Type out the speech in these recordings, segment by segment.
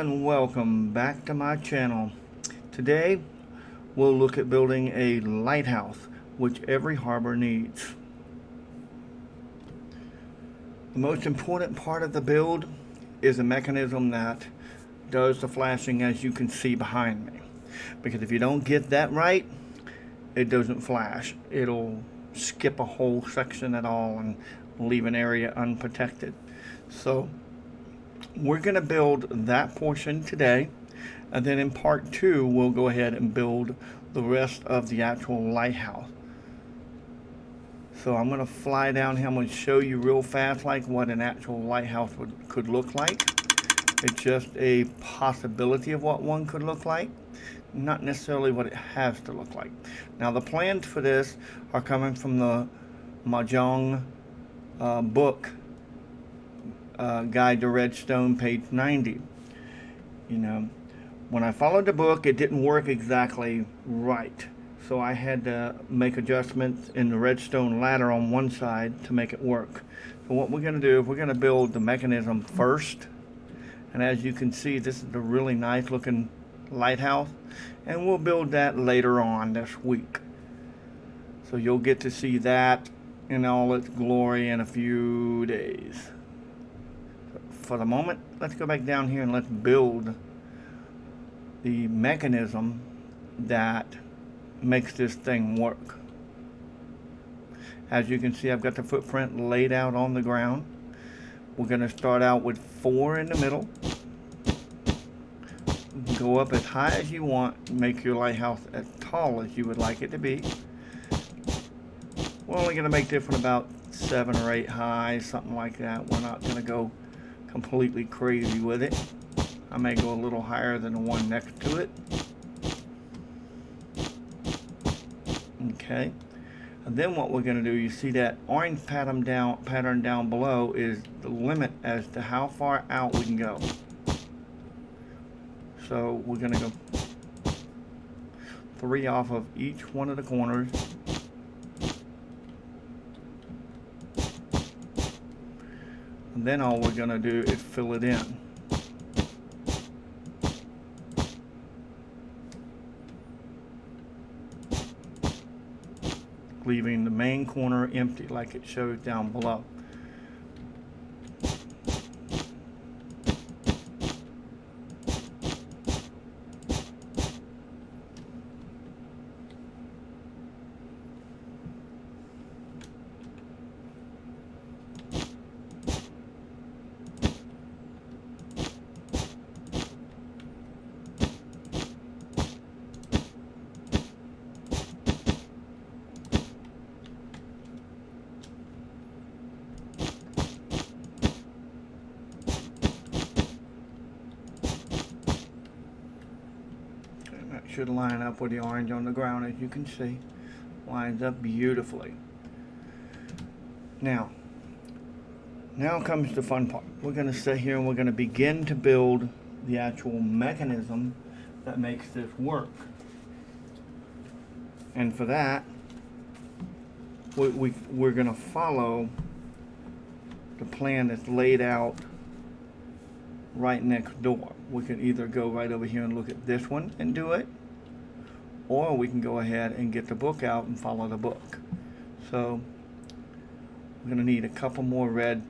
everyone, welcome back to my channel. Today we'll look at building a lighthouse, which every harbor needs. The most important part of the build is a mechanism that does the flashing, as you can see behind me. Because if you don't get that right, it doesn't flash. It'll skip a whole section at all and leave an area unprotected. So we're going to build that portion today, and then in part 2 we'll go ahead and build the rest of the actual lighthouse. So I'm going to fly down here. I'm going to show you real fast like what an actual lighthouse could look like. It's just a possibility of what one could look like, not necessarily what it has to look like. Now the plans for this are coming from the Mojang book, Guide to Redstone, page 90. You know, when I followed the book, it didn't work exactly right, so I had to make adjustments in the redstone ladder on one side to make it work. So what we're going to do is we're going to build the mechanism first, and as you can see, this is a really nice looking lighthouse, and we'll build that later on this week. So you'll get to see that in all its glory in a few days. For the moment, let's go back down here and let's build the mechanism that makes this thing work. As you can see, I've got the footprint laid out on the ground. We're going to start out with 4 in the middle. Go up as high as you want. Make your lighthouse as tall as you would like it to be. We're only going to make this one about 7 or 8 high, something like that. We're not going to go completely crazy with it. I may go a little higher than the one next to it. Okay, and then what we're going to do, you see that orange pattern down below is the limit as to how far out we can go. So we're going to go 3 off of each one of the corners. And then all we're going to do is fill it in. Leaving the main corner empty like it shows down below. Should line up with the orange on the ground, as you can see. Lines up beautifully. Now comes the fun part. We're going to sit here and we're going to begin to build the actual mechanism that makes this work. And for that, we're going to follow the plan that's laid out right next door. We can either go right over here and look at this one and do it, or we can go ahead and get the book out and follow the book. So we're going to need a couple more red.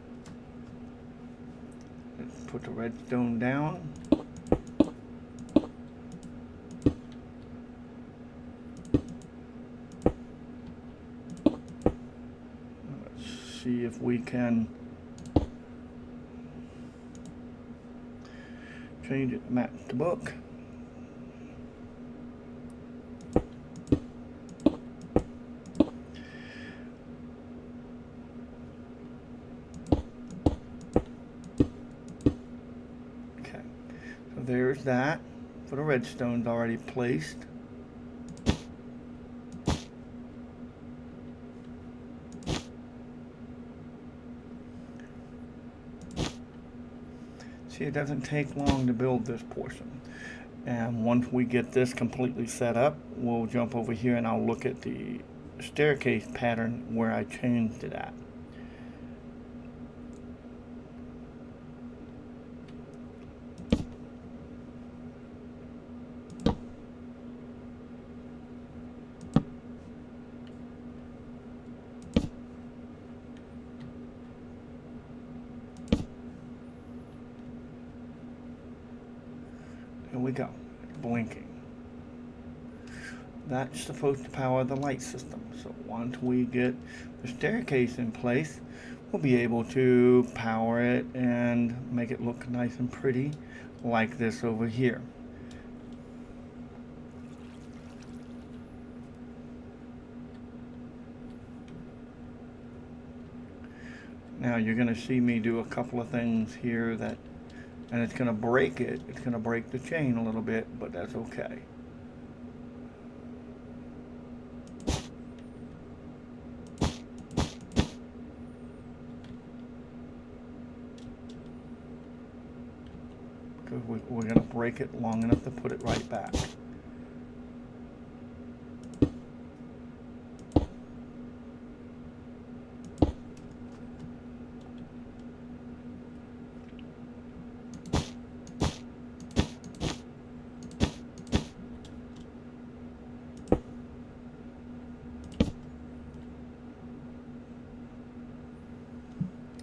Let's put the redstone down. Let's see if we can change it to match the book. Okay, so there's that for the redstones already placed. See, it doesn't take long to build this portion. And once we get this completely set up, we'll jump over here and I'll look at the staircase pattern where I changed it at. go. It's blinking. That's supposed to power the light system. So once we get the staircase in place, we'll be able to power it and make it look nice and pretty like this over here. Now you're going to see me do a couple of things here that, and it's going to break it. It's going to break the chain a little bit, but that's okay. Because we're going to break it long enough to put it right back.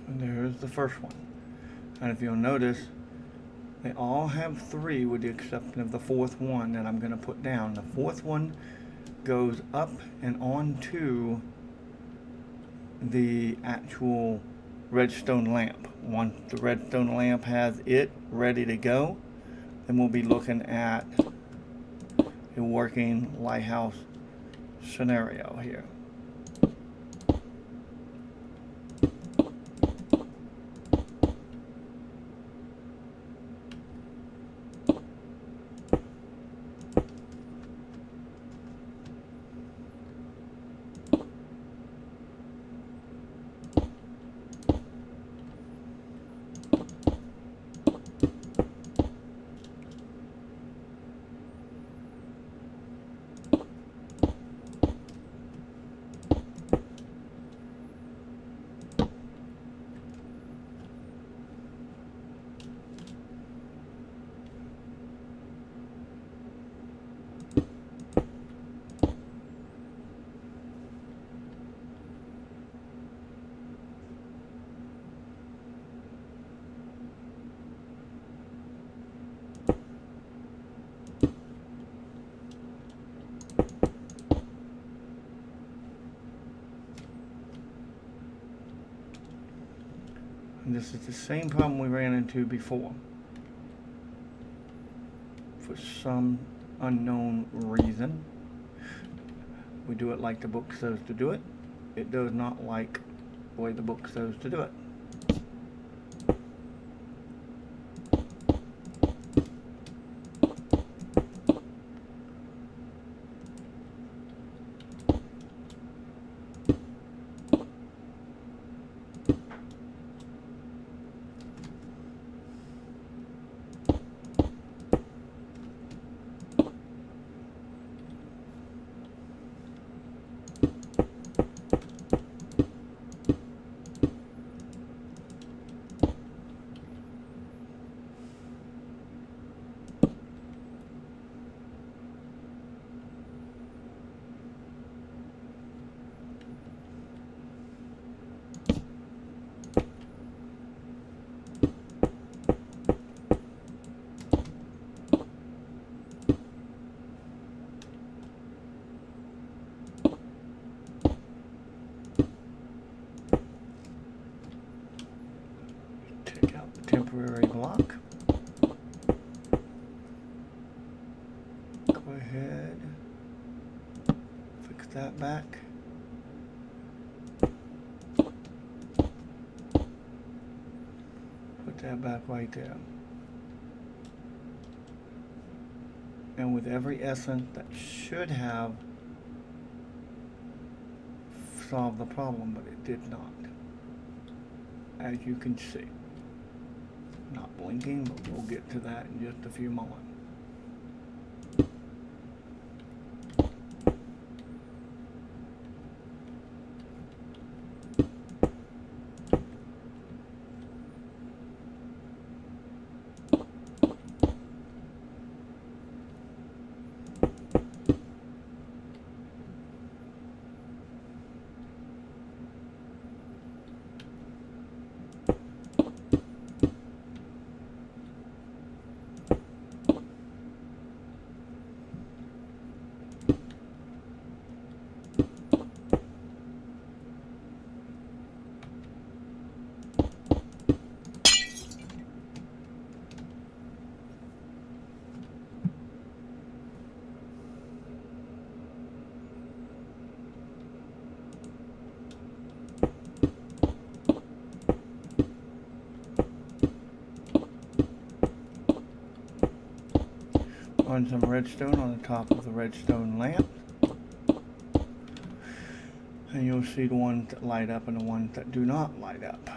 And there's the first one. And if you'll notice, they all have 3 with the exception of the 4th one that I'm going to put down. The 4th one goes up and onto the actual redstone lamp. Once the redstone lamp has it ready to go, then we'll be looking at a working lighthouse scenario here. And this is the same problem we ran into before. For some unknown reason, we do it like the book says to do it. It does not like the way the book says to do it. Temporary block. Go ahead, fix that back. Put that back right there. And with every essence, that should have solved the problem, but it did not. As you can see. Not blinking, but we'll get to that in just a few moments. On some redstone on the top of the redstone lamp, and you'll see the ones that light up and the ones that do not light up.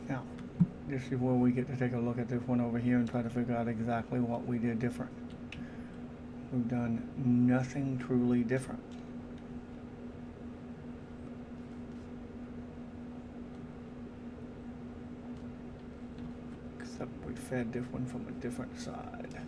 Now, this is where we get to take a look at this one over here and try to figure out exactly what we did different. We've done nothing truly different. Except we fed this one from a different side.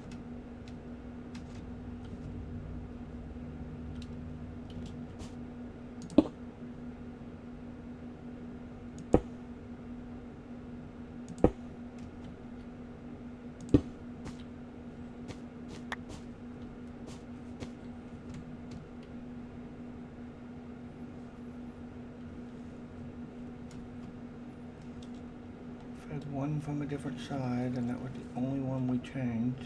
Fed one from a different side, and that was the only one we changed.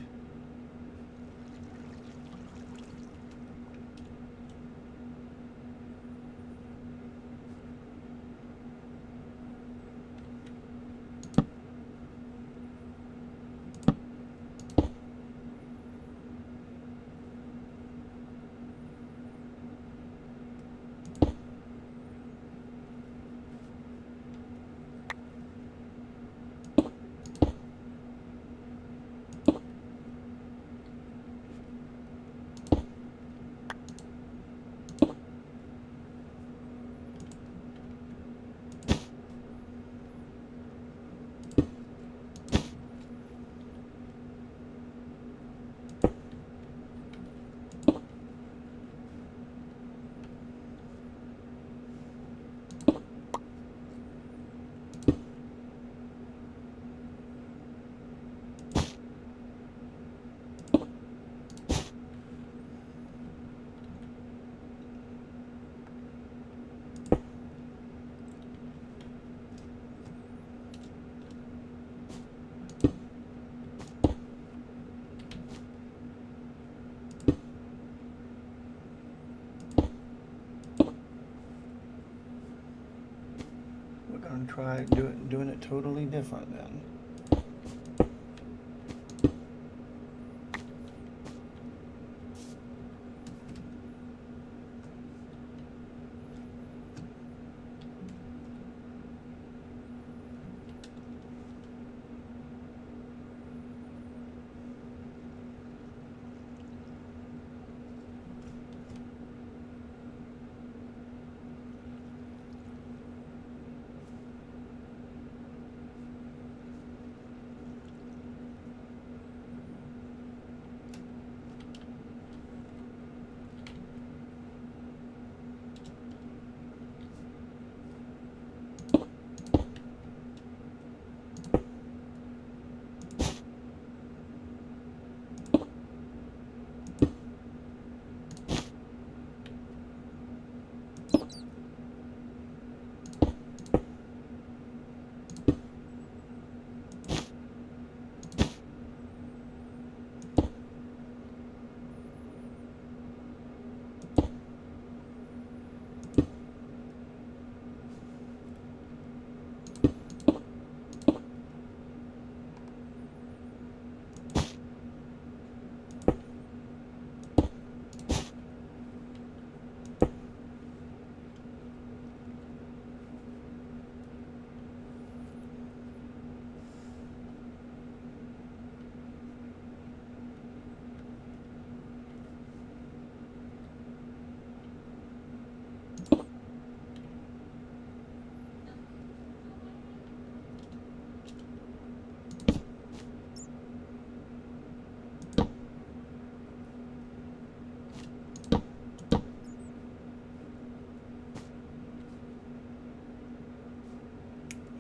And try doing it totally different then.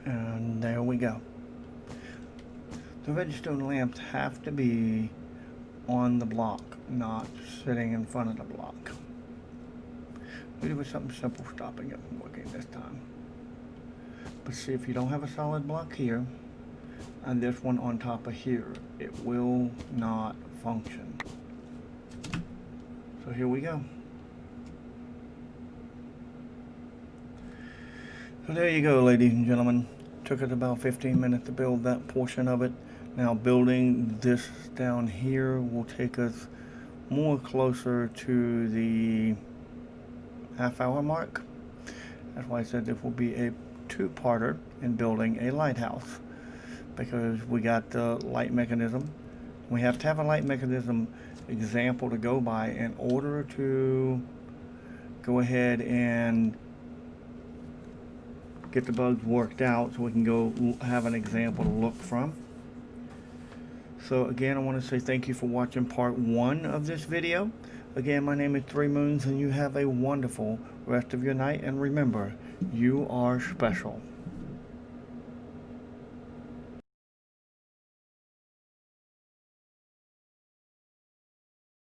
And there we go. The redstone lamps have to be on the block, not sitting in front of the block. Maybe with something simple stopping it from working this time. But see, if you don't have a solid block here, and this one on top of here, it will not function. So here we go. So there you go, ladies and gentlemen. Took us about 15 minutes to build that portion of it. Now building this down here will take us more closer to the half-hour mark. That's why I said this will be a two-parter in building a lighthouse, because we got the light mechanism. We have to have a light mechanism example to go by in order to go ahead and get the bugs worked out, so we can go have an example to look from. So again, I want to say thank you for watching part 1 of this video. Again, my name is 3 Moons, and you have a wonderful rest of your night, and remember, you are special.